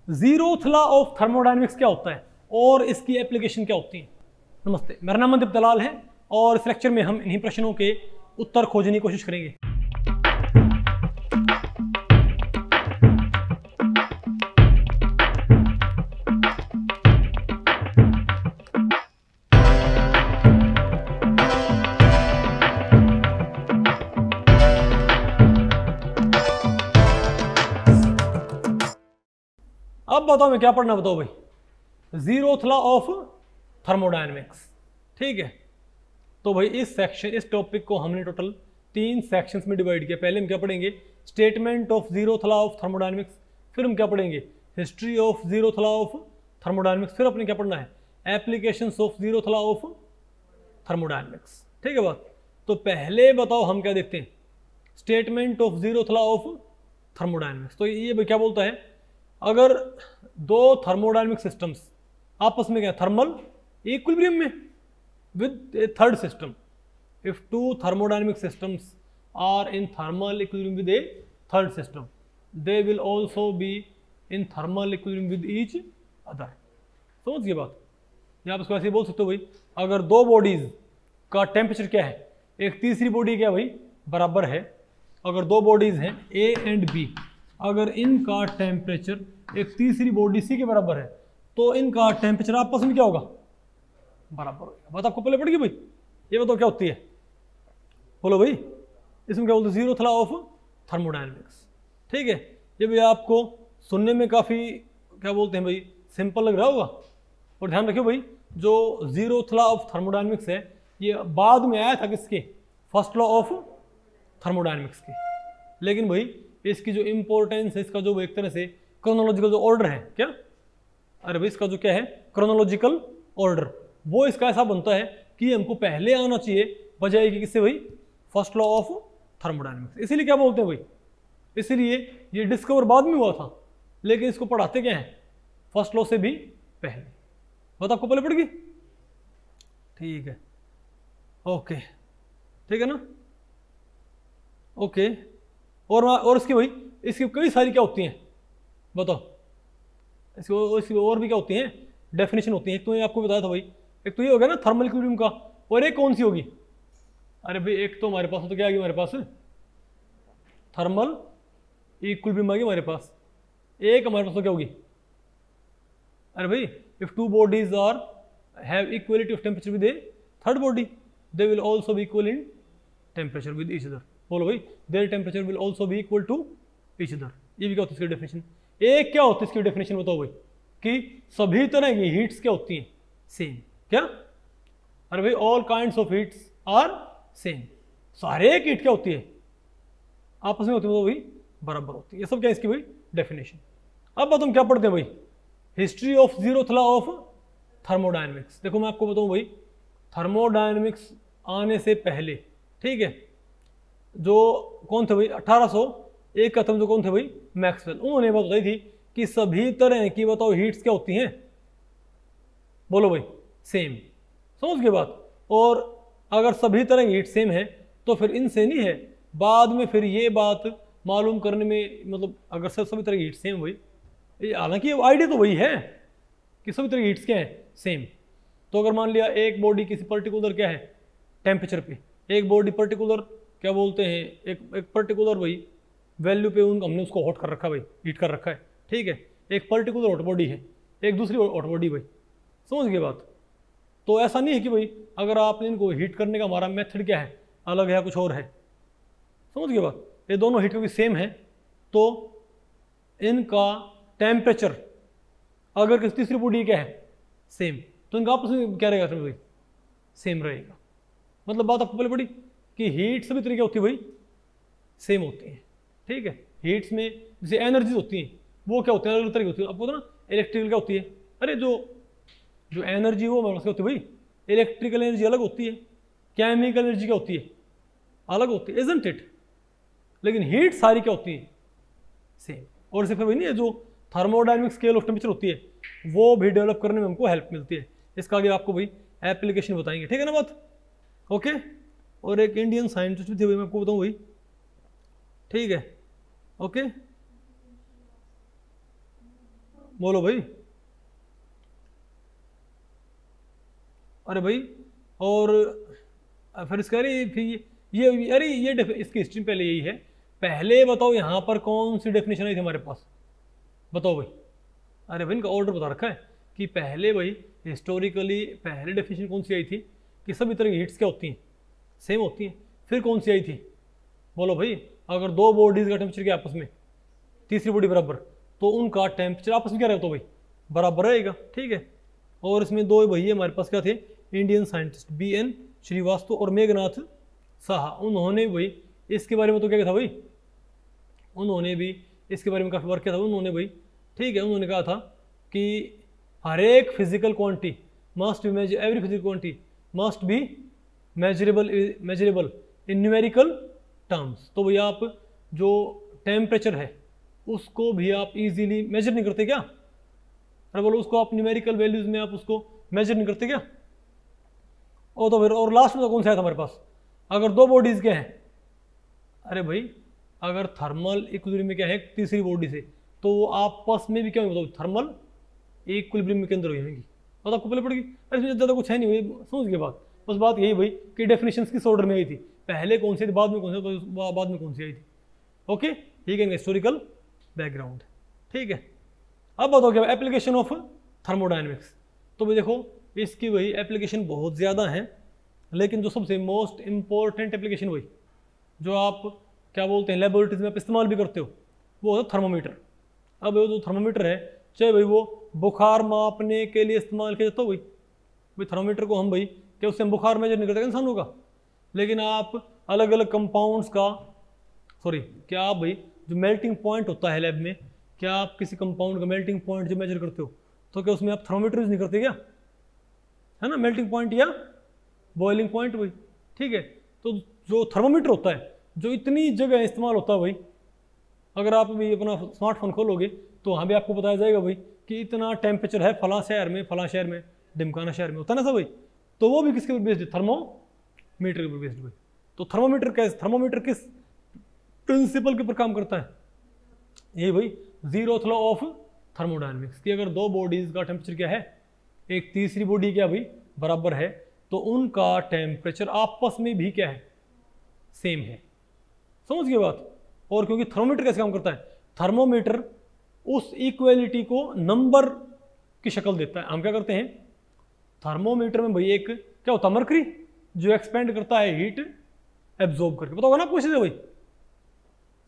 Zeroth law of thermodynamics क्या होता है और इसकी एप्लीकेशन क्या होती है। नमस्ते, मेरा नाम मनदीप दलाल है और इस लेक्चर में हम इन्हीं प्रश्नों के उत्तर खोजने की कोशिश करेंगे। अब बताओ मैं क्या पढ़ना, बताओ भाई। जीरोथ लॉ ऑफ थर्मोडायनेमिक्स, ठीक है। तो भाई इस टॉपिक को हमने टोटल 3 सेक्शंस में डिवाइड किया। पहले हम क्या पढ़ेंगे, statement of zeroth law of thermodynamics, फिर हम क्या पढ़ेंगे, history of zeroth law of thermodynamics, फिर अपने क्या पढ़ना है, applications of zeroth law of thermodynamics, ठीक है बात। तो पहले बताओ हम क्या देखते हैं, statement of zeroth law of thermodynamics. तो ये भाई क्या बोलता है, अगर दो थर्मोडायनेमिक सिस्टम्स आपस में क्या थर्मल इक्विलिब्रियम में with a third system, if two thermodynamic systems are in thermal equilibrium with a third system, they will also be in thermal equilibrium with each other. समझिए बात, आप इसको ऐसे बोल सकते हो भाई, अगर दो बॉडीज का टेम्परेचर क्या है, एक तीसरी बॉडी क्या भाई बराबर है। अगर दो बॉडीज हैं ए एंड बी, अगर इनका टेम्परेचर एक तीसरी बॉडी सी के बराबर है तो इनका टेम्परेचर आपस में क्या होगा, बराबर होगा। बात आपको पहले पड़ेगी भाई। ये बताओ क्या होती है, बोलो भाई। इसमें क्या बोलते हैं, जीरोथ लॉ ऑफ थर्मोडायनेमिक्स, ठीक है। ये भाई आपको सुनने में काफ़ी क्या बोलते हैं भाई सिंपल लग रहा होगा, और ध्यान रखियो भाई जो जीरोथ लॉ ऑफ थर्मोडायनेमिक्स है ये बाद में आया था किसके, फर्स्ट लॉ ऑफ थर्मोडायनेमिक्स के। लेकिन भाई इसकी जो इंपॉर्टेंस है, इसका जो एक तरह से क्रोनोलॉजिकल जो ऑर्डर है क्या, अरे भाई इसका जो क्या है क्रोनोलॉजिकल ऑर्डर, वो इसका ऐसा बनता है कि हमको पहले आना चाहिए बजाय कि किससे भाई, फर्स्ट लॉ ऑफ थर्मोडायनेमिक्स। इसीलिए क्या बोलते हैं भाई, इसीलिए ये डिस्कवर बाद में हुआ था, लेकिन इसको पढ़ाते क्या है फर्स्ट लॉ से भी पहले। बात आपको पहले पड़ेगी, ठीक है, ओके, ठीक है ना, ओके। और इसकी भाई इसकी कई सारी क्या होती हैं बताओ, इसकी और भी क्या होती हैं, डेफिनेशन होती है। एक तो ये आपको बताया था भाई, एक तो ये हो गया ना थर्मल इक्विलिब्रियम का, और एक कौन सी होगी, अरे भाई एक तो हमारे पास तो क्या आ गई, हमारे पास थर्मल इक्विलिब्रियम आ गई हमारे पास। एक हमारे पास तो क्या होगी, अरे भाई if two bodies are have equality of temperature with a third body, they will also be equal in temperature with each other. बोलो भाई, their temperature will also be equal to each other. ये भी क्या होती है इसकी definition. एक क्या होती है इसकी डेफिनेशन बताओ भाई, कि सभी तरह की हीट्स क्या होती हैं सेम, क्या, अरे भाई all kinds of heats are same, सारे एक हीट क्या होती है आपस में होती है, तो भाई बराबर होती है। ये सब क्या है इसकी भाई डेफिनेशन। अब तुम क्या पढ़ते हैं भाई, history of zeroth law of thermodynamics. देखो मैं आपको बताऊं भाई, थर्मोडायनेमिक्स आने से पहले, ठीक है, जो कौन थे भाई 1801 का जो कौन थे भाई मैक्सवेल, उन्होंने बात बताई थी कि सभी तरह की बताओ हीट्स क्या होती हैं, बोलो भाई सेम। समझ गए बात। और अगर सभी तरह की हीट सेम है तो फिर इनसे नहीं है, बाद में फिर ये बात मालूम करने में, मतलब अगर सभी तरह की हीट सेम हुई, हालांकि आइडिया तो वही है कि सभी तरह की हीट्स क्या है सेम। तो अगर मान लिया एक बॉडी किसी पर्टिकुलर क्या है टेम्परेचर पे, एक बॉडी पर्टिकुलर क्या बोलते हैं एक पर्टिकुलर भाई वैल्यू पे हमने उसको हॉट कर रखा है भाई, हीट कर रखा है, ठीक है। एक पर्टिकुलर हॉट बॉडी है, एक दूसरी हॉट बॉडी भाई, समझ गए बात। तो ऐसा नहीं है कि भाई अगर आपने इनको हीट करने का हमारा मेथड क्या है अलग है, कुछ और है, समझ गए बात। ये दोनों हीट भी सेम है तो इनका टेम्परेचर अगर किसी तीसरी बॉडी क्या है सेम, तो इनका आपस में क्या रहेगा भाई सेम रहेगा। मतलब बात आपको पहले पड़ी कि हीट सभी तरीके होती है भाई सेम होती हैं, ठीक है। हीट्स में जैसे एनर्जीज होती हैं वो क्या होती है अलग अलग तरह की होती है। आपको पता ना इलेक्ट्रिकल क्या होती है, अरे जो एनर्जी वो हमारे पास क्या होती है भाई, इलेक्ट्रिकल एनर्जी अलग होती है, केमिकल एनर्जी क्या होती है अलग होती है, इजंट इट। लेकिन हीट सारी क्या होती है सेम। और सिर्फ वही नहीं है, जो थर्मोडायनेमिक स्केल ऑफ टेम्परेचर होती है वो भी डेवलप करने में हमको हेल्प मिलती है। इसका आगे आपको भाई एप्लीकेशन बताएंगे, ठीक है ना बात, ओके। और एक इंडियन साइंटिस्ट भी थे भाई, मैं आपको बताऊं भाई, ठीक है, ओके। बोलो भाई। अरे भाई, और फिर इसका अरे फिर ये अरे ये इसकी हिस्ट्री पहले यही है। पहले बताओ यहाँ पर कौन सी डेफिनेशन आई थी हमारे पास, बताओ भाई। अरे भाई इनका ऑर्डर बता रखा है कि पहले भाई हिस्टोरिकली पहले डेफिनेशन कौन सी आई थी कि सभी तरह की हीट्स क्या होती हैं, सेम होती हैं। फिर कौन सी आई थी, बोलो भाई। अगर दो बॉडीज का टेम्परेचर क्या आपस में, तीसरी बॉडी बराबर, तो उनका टेम्परेचर आपस में क्या रहेगा, तो भाई बराबर रहेगा, ठीक है। और इसमें दो भाई हमारे पास क्या थे, इंडियन साइंटिस्ट BN श्रीवास्तव और मेघनाथ साहा। उन्होंने भाई इसके बारे में तो क्या था भाई, उन्होंने भी इसके बारे में काफ़ी वर्क किया था उन्होंने भाई, ठीक है। उन्होंने कहा था कि हर एक physical quantity must be every physical quantity must be measurable in numerical terms. तो भैया आप जो टेम्परेचर है उसको भी आप इजीली मेजर नहीं करते क्या, अरे बोलो उसको आप न्यूमेरिकल वैल्यूज में आप उसको मेजर नहीं करते क्या। और तो फिर और लास्ट में तो कौन सा है हमारे पास, अगर दो बॉडीज क्या हैं, अरे भाई अगर थर्मल इक्विलिब्रियम में क्या है तीसरी बॉडी से, तो वो आपस में भी क्या होगी, थर्मल इक्विलिब्रियम के अंदर होगी। बात आपको पहले पड़ेगी, अरे इसमें ज़्यादा कुछ है नहीं भाई, समझ गए बात। बस बात यही भाई कि डेफिनेशंस किस ऑर्डर में आई थी, पहले कौन सी थी, बाद में कौन सी, बाद में कौन सी आई थी। ओके, ठीक है, हिस्टोरिकल बैकग्राउंड, ठीक है। अब बताओ क्या एप्लीकेशन ऑफ थर्मोडायनेमिक्स। तो भाई देखो इसकी वही एप्लीकेशन बहुत ज़्यादा हैं, लेकिन जो सबसे मोस्ट इंपॉर्टेंट एप्लीकेशन वही जो आप क्या बोलते हैं लेबोरेटरीज में आप इस्तेमाल भी करते हो, वो है थर्मोमीटर। अब वो जो थर्मोमीटर है, चाहे भाई वो बुखार मापने के लिए इस्तेमाल किया जाता हो भाई थर्मोमीटर को हम भाई क्या उससे हम बुखार मेजर नहीं करते इंसानों का, लेकिन आप अलग अलग कंपाउंड्स का क्या आप भाई जो मेल्टिंग पॉइंट होता है लैब में, क्या आप किसी कंपाउंड का मेल्टिंग पॉइंट जो मेजर करते हो, तो क्या उसमें आप थर्मोमीटर यूज नहीं करते क्या, है ना, मेल्टिंग पॉइंट या बॉइलिंग पॉइंट भाई, ठीक है। तो जो थर्मोमीटर होता है जो इतनी जगह इस्तेमाल होता है भाई, अगर आप भी अपना स्मार्टफोन खोलोगे तो वहाँ भी आपको बताया जाएगा भाई कि इतना टेम्परेचर है फलां शहर में ढिमकाना शहर में, होता है ना सब भाई। तो वो भी किसके ऊपर बेस्ड है, थर्मोमीटर के ऊपर बेस्ड भाई। तो थर्मोमीटर किस प्रिंसिपल के ऊपर काम करता है, ये भाई जीरोथ लॉ ऑफ थर्मोडायनेमिक्स कि अगर दो बॉडीज का टेम्परेचर क्या है, एक तीसरी बॉडी क्या भाई बराबर है, तो उनका टेम्परेचर आपस में भी क्या है, सेम है। समझ गए बात। और क्योंकि थर्मोमीटर कैसे काम करता है, थर्मोमीटर उस इक्वेलिटी को नंबर की शक्ल देता है। हम क्या करते हैं थर्मोमीटर में भाई, एक क्या होता है मरकरी जो एक्सपेंड करता है हीट एब्जॉर्ब करके, पता होगा ना कोशिश है भाई।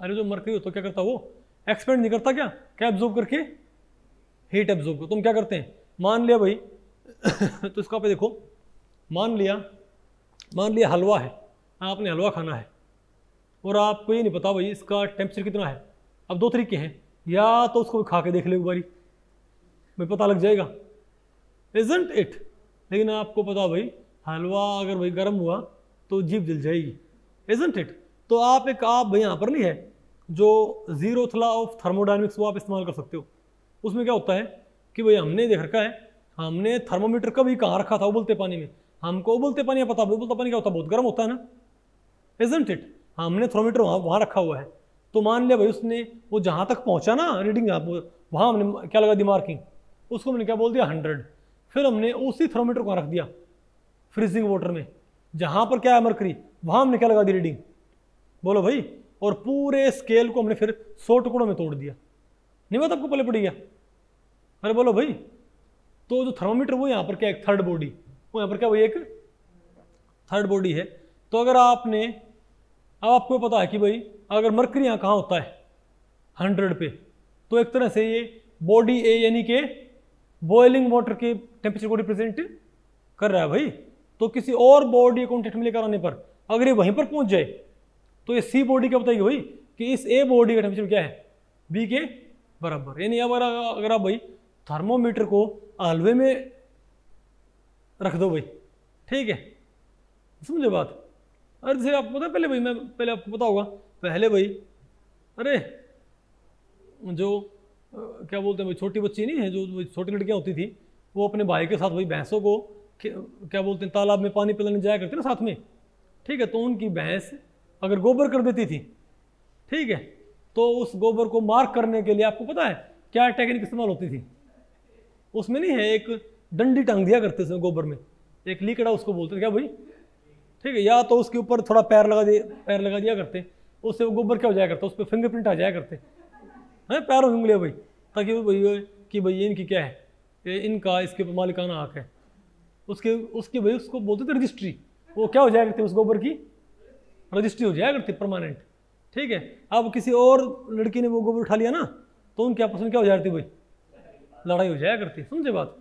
अरे जो मरकरी होता है क्या करता है, वो एक्सपेंड नहीं करता, क्या एब्जॉर्ब करके हीट एब्जॉर्ब कर। तुम क्या करते हैं, मान लिया भाई तो इसका पे देखो, मान लिया हलवा है, आपने हलवा खाना है और आपको ये नहीं पता भाई इसका टेम्परेचर कितना है। अब दो तरीके हैं, या तो उसको खा के देख लो एक बारी, भाई पता लग जाएगा, इजंट इट। लेकिन आपको पता भाई हलवा अगर भाई गर्म हुआ तो जीभ जल जाएगी, इजंट इट। तो आप भाई यहाँ पर नहीं है जो जीरोथ लॉ ऑफ थर्मोडायनेमिक्स वो आप इस्तेमाल कर सकते हो। उसमें क्या होता है कि भाई हमने देख रखा है, हमने थर्मोमीटर कभी कहाँ रखा था, उबलते पानी में। हमको उबलते पानी पता, उबलता पानी क्या होता है, बहुत गर्म होता है ना, इजंट इट। हमने थर्मोमीटर वहाँ रखा हुआ है, तो मान लिया भाई उसने वो जहाँ तक पहुँचा ना रीडिंग, वहाँ हमने क्या लगा दी मार्किंग, उसको हमने क्या बोल दिया 100। फिर हमने उसी थर्मोमीटर को रख दिया फ्रीजिंग वाटर में, जहाँ पर क्या है मरकरी, वहाँ हमने क्या लगा दी रीडिंग, बोलो भाई। और पूरे स्केल को हमने फिर 100 टुकड़ों में तोड़ दिया, नहीं बात आपको पहले पड़ी गया, अरे बोलो भाई। तो जो थर्मोमीटर वो यहाँ पर क्या एक थर्ड बॉडी, वो यहाँ पर क्या, वो एक थर्ड बॉडी है। तो अगर आपने, अब आपको पता है कि भाई अगर मरकरी यहाँ कहाँ होता है 100 पे, तो एक तरह से ये बॉडी ए यानी कि बॉइलिंग वाटर के टेम्परेचर को रिप्रेजेंट कर रहा है भाई। तो किसी और बॉडी कॉन्टेक्ट में लेकर आने पर अगर ये वहीं पर पहुंच जाए, तो ये सी बॉडी क्या बताएगी भाई कि इस ए बॉडी का टेम्परेचर क्या है, बी के बराबर। यानी अगर आप भाई थर्मोमीटर को हलवे में रख दो भाई, ठीक है, समझे बात। अरे जैसे आपको पता है पहले आपको पता होगा, पहले भाई अरे जो क्या बोलते हैं भाई छोटी बच्ची नहीं है, जो छोटी लड़कियां होती थी, वो अपने भाई के साथ भाई भैंसों को क्या बोलते हैं तालाब में पानी पिलाने जाया करते ना साथ में, ठीक है। तो उनकी भैंस अगर गोबर कर देती थी, ठीक है, तो उस गोबर को मार्क करने के लिए आपको पता है क्या टेक्निक इस्तेमाल होती थी, उसमें नहीं है एक डंडी टांग दिया करते उसमें गोबर में, एक लीकड़ा उसको बोलते हैं क्या भाई, ठीक है, या तो उसके ऊपर थोड़ा पैर लगा दिया करते, उससे वो गोबर क्या हो जाया करता, उस पर फिंगरप्रिंट आ जाया करते हैं पैरों की उंगलियां भाई, ताकि वो भाई कि भाई ये इनकी क्या है, ये इनका इसके ऊपर मालिकाना हक है, उसकी भाई उसको बोलते थे रजिस्ट्री, वो क्या हो जाया करती उस गोबर की रजिस्ट्री हो जाया करती परमानेंट, ठीक है। अब किसी और लड़की ने वो गोबर उठा लिया ना तो उनके आपस में क्या हो जाती भाई, लड़ाई हो जाया करती, समझे बात।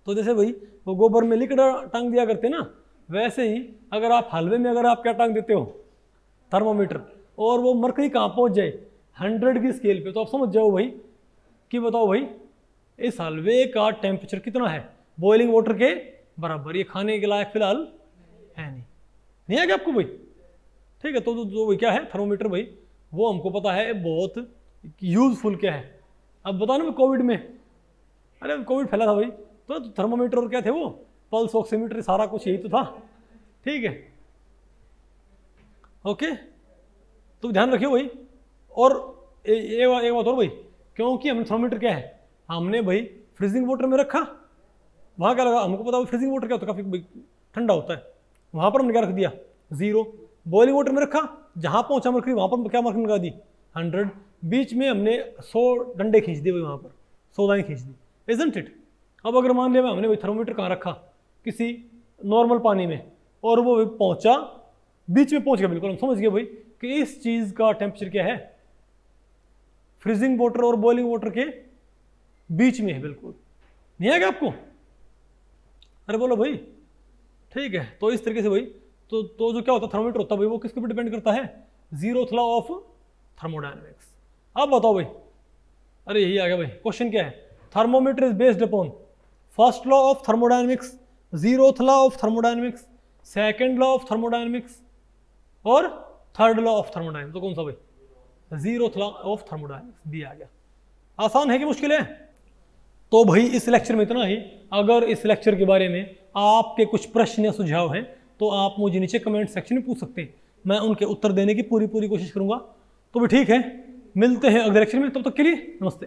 तो जैसे भाई वो गोबर में लिकड़ा टांग दिया करते ना, वैसे ही अगर आप हलवे में अगर आप क्या टांग देते हो, थर्मोमीटर, और वो मरकरी कहाँ पहुँच जाए 100 की स्केल पे, तो आप समझ जाओ भाई कि बताओ भाई इस हलवे का टेम्परेचर कितना है, बॉइलिंग वाटर के बराबर, ये खाने के लायक फिलहाल है नहीं है क्या आपको भाई, ठीक है। तो जो क्या है थर्मोमीटर भाई, वो हमको पता है बहुत यूजफुल क्या है। अब बता ना कोविड में, अरे कोविड फैला था भाई, तो थर्मोमीटर और क्या थे वो, पल्स ऑक्सीमीटर, सारा कुछ यही तो था, ठीक है, ओके। तो ध्यान रखियो भाई। और एक बात और भाई, क्योंकि हमने थर्मोमीटर क्या है, हमने भाई फ्रीजिंग वाटर में रखा, वहाँ क्या लगा, हमको पता फ्रीजिंग वाटर क्या होता है, काफ़ी ठंडा होता है, वहाँ पर हमने क्या रख दिया 0। बॉइलिंग वाटर में रखा, जहाँ पहुँचा मरकरी वहाँ पर क्या मार्किंग लगा दी 100, बीच में हमने 100 डंडे खींच दिए भाई, वहाँ पर 100 लाइन खींच दी, इजंट इट। अब अगर मान लिया हमने भाई थर्मोमीटर कहाँ रखा, किसी नॉर्मल पानी में, और वो पहुँचा बीच में पहुँच गया, बिल्कुल हम समझ गए भाई कि इस चीज़ का टेम्परेचर क्या है, फ्रीजिंग वाटर और बॉइलिंग वाटर के बीच में है, बिल्कुल नहीं आएगा आपको, अरे बोलो भाई, ठीक है। तो इस तरीके से भाई तो जो क्या होता है थर्मोमीटर होता है भाई, वो किसके ऊपर डिपेंड करता है, 0th लॉ ऑफ थर्मोडायनेमिक्स। अब बताओ भाई, अरे यही आ गया भाई, क्वेश्चन क्या है, thermometer is based upon first law of thermodynamics, 0th law of thermodynamics, second law of thermodynamics और थर्ड लॉ ऑफ थर्मोडायनेमिक्स। तो कौन सा भाई, 0th लॉ ऑफ थर्मोडायनेमिक्स दिया गया। आसान है कि मुश्किल है? तो भाई इस लेक्चर में इतना ही। अगर इस लेक्चर के बारे में आपके कुछ प्रश्न या सुझाव हैं तो आप मुझे नीचे कमेंट सेक्शन में पूछ सकते हैं, मैं उनके उत्तर देने की पूरी कोशिश करूंगा। तो भी ठीक है, मिलते हैं अगले लेक्चर में, तब तक के लिए नमस्ते।